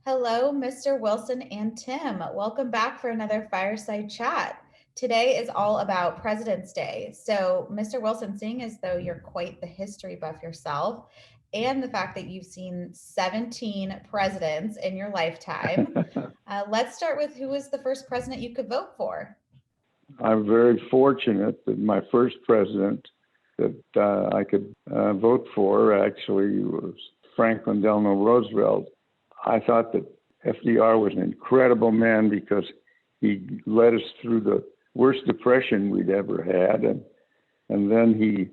Hello, Mr. Wilson and Tim. Welcome back for another Fireside Chat. Today is all about President's Day. So, Mr. Wilson, seeing as though you're quite the history buff yourself, and the fact that you've seen 17 presidents in your lifetime, let's start with who was the first president you could vote for? I'm very fortunate that my first president that I could vote for actually was Franklin Delano Roosevelt. I thought that FDR was an incredible man because he led us through the worst depression we'd ever had, and then he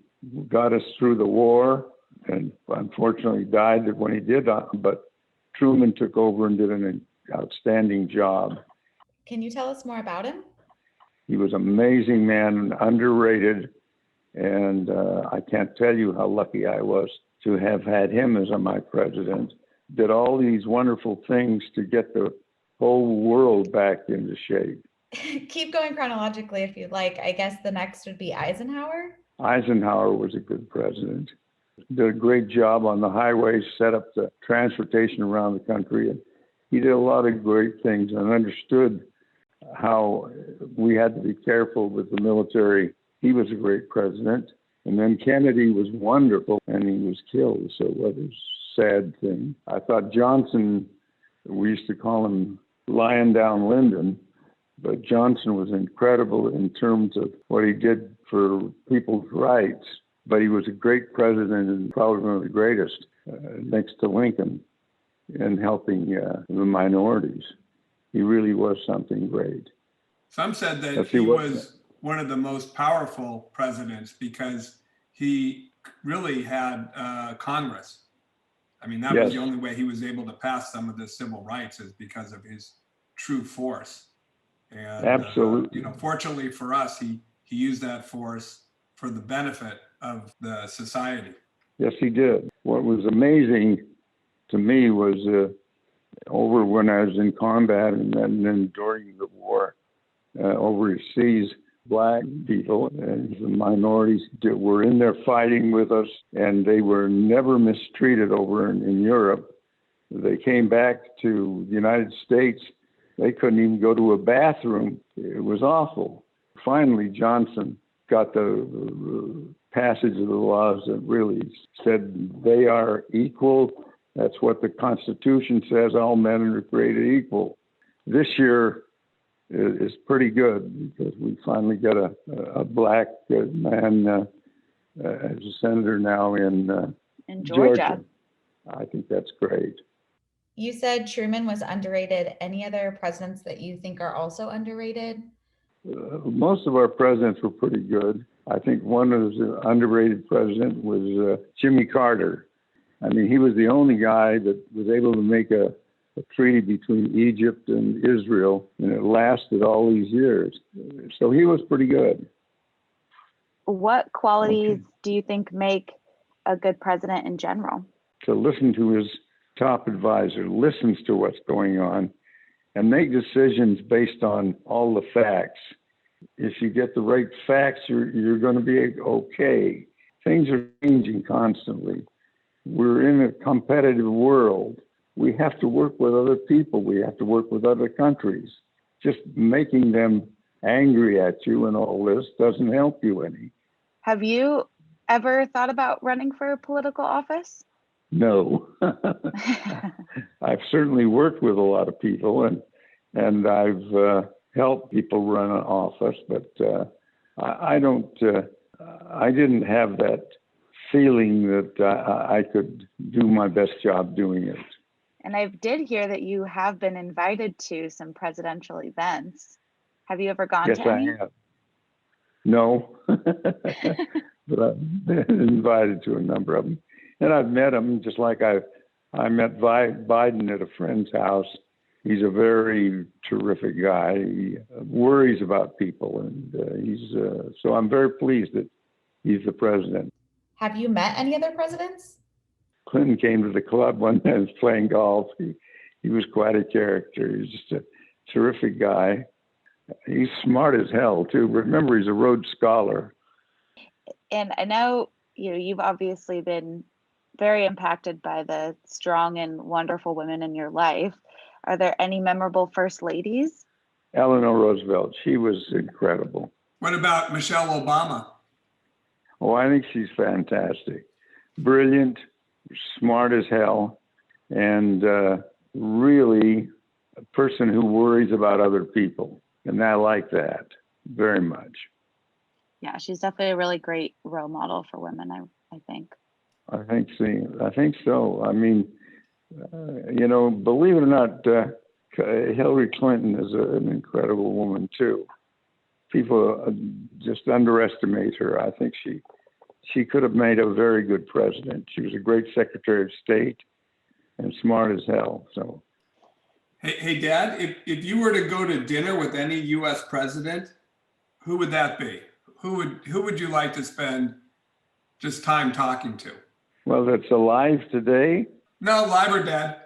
got us through the war, and unfortunately died when he did. But Truman took over and did an outstanding job. Can you tell us more about him? He was an amazing man, underrated, and I can't tell you how lucky I was to have had him as my president. Did all these wonderful things to get the whole world back into shape. Keep going chronologically if you'd like. I guess the next would be Eisenhower. Eisenhower was a good president. Did a great job on the highways, set up the transportation around the country. And he did a lot of great things and understood how we had to be careful with the military. He was a great president. And then Kennedy was wonderful, and he was killed. So what a sad thing. I thought Johnson, we used to call him lying down Lyndon, but Johnson was incredible in terms of what he did for people's rights. But he was a great president and probably one of the greatest next to Lincoln in helping the minorities. He really was something great. Some said that he was one of the most powerful presidents because he really had Congress. I mean, that was the only way he was able to pass some of the civil rights is because of his true force. And, absolutely. Fortunately for us, he used that force for the benefit of the society. Yes, he did. What was amazing to me was over when I was in combat and then during the war overseas, Black people and the minorities were in there fighting with us, and they were never mistreated over in Europe. They came back to the United States. They couldn't even go to a bathroom. It was awful. Finally, Johnson got the passage of the laws that really said they are equal. That's what the Constitution says, all men are created equal. This year is pretty good because we finally got a black man as a senator now in Georgia. I think that's great. You said Truman was underrated. Any other presidents that you think are also underrated? Most of our presidents were pretty good. I think one of the underrated president was Jimmy Carter. I mean, he was the only guy that was able to make a treaty between Egypt and Israel, and it lasted all these years. So he was pretty good. What qualities do you think make a good president in general? To listen to his top advisor, listens to what's going on, and make decisions based on all the facts. If you get the right facts, you're going to be okay. Things are changing constantly. We're in a competitive world. We have to work with other people. We have to work with other countries. Just making them angry at you and all this doesn't help you any. Have you ever thought about running for a political office? No. I've certainly worked with a lot of people, and I've helped people run an office, but I didn't have that feeling that I could do my best job doing it. And I did hear that you have been invited to some presidential events. Have you ever gone to any? Yes, I have. No, but I've been invited to a number of them. And I've met them, just like I met Biden at a friend's house. He's a very terrific guy. He worries about people, and so I'm very pleased that he's the president. Have you met any other presidents? Clinton came to the club one day and was playing golf. He was quite a character. He's just a terrific guy. He's smart as hell, too. Remember, he's a Rhodes Scholar. And I know you've obviously been very impacted by the strong and wonderful women in your life. Are there any memorable first ladies? Eleanor Roosevelt, she was incredible. What about Michelle Obama? Oh, I think she's fantastic. Brilliant, smart as hell, and really a person who worries about other people. And I like that very much. Yeah, she's definitely a really great role model for women, I think. I think so. I mean, believe it or not, Hillary Clinton is an incredible woman too. People just underestimate her. I think she could have made a very good president. She was a great Secretary of State and smart as hell. So, hey, Dad, if you were to go to dinner with any U.S. president, who would that be? Who would you like to spend just time talking to? Well, that's alive today. No, live or dead.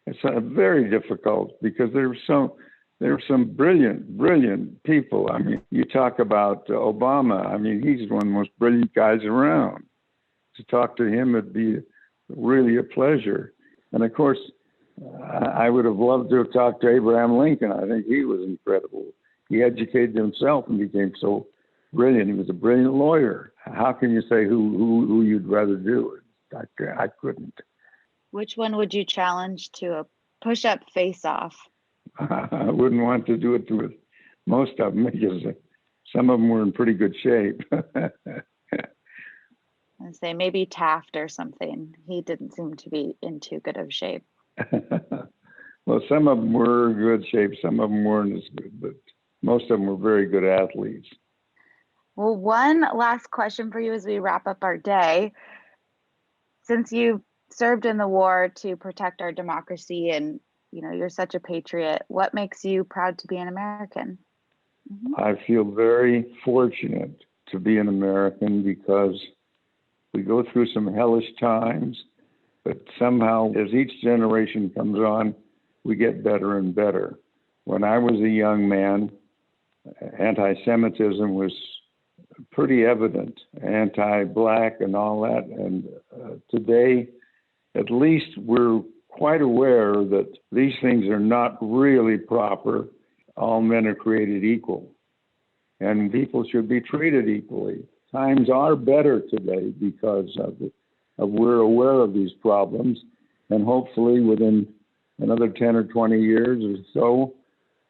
It's very difficult because there are some brilliant people. I mean, you talk about Obama. I mean, he's one of the most brilliant guys around. To talk to him would be really a pleasure. And of course, I would have loved to have talked to Abraham Lincoln. I think he was incredible. He educated himself and became so brilliant. He was a brilliant lawyer. How can you say who you'd rather do it? I couldn't. Which one would you challenge to a push-up face-off? I wouldn't want to do it with most of them because some of them were in pretty good shape. I say maybe Taft or something. He didn't seem to be in too good of shape. Well, some of them were in good shape. Some of them weren't as good, but most of them were very good athletes. Well, one last question for you as we wrap up our day. Since you served in the war to protect our democracy and you're such a patriot, what makes you proud to be an American? I feel very fortunate to be an American because we go through some hellish times, but somehow as each generation comes on, we get better and better. When I was a young man, anti-Semitism was pretty evident, anti-Black and all that. And today, at least we're quite aware that these things are not really proper. All men are created equal, and people should be treated equally. Times are better today because we're aware of these problems, and hopefully within another 10 or 20 years or so,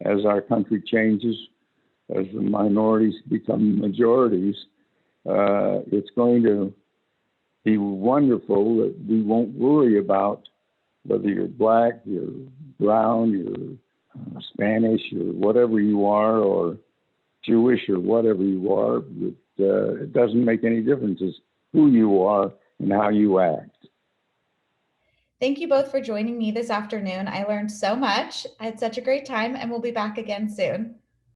as our country changes, as the minorities become majorities, it's going to be wonderful that we won't worry about whether you're Black, you're brown, you're Spanish, or whatever you are, or Jewish, or whatever you are. It doesn't make any difference. It's who you are and how you act. Thank you both for joining me this afternoon. I learned so much. I had such a great time, and we'll be back again soon.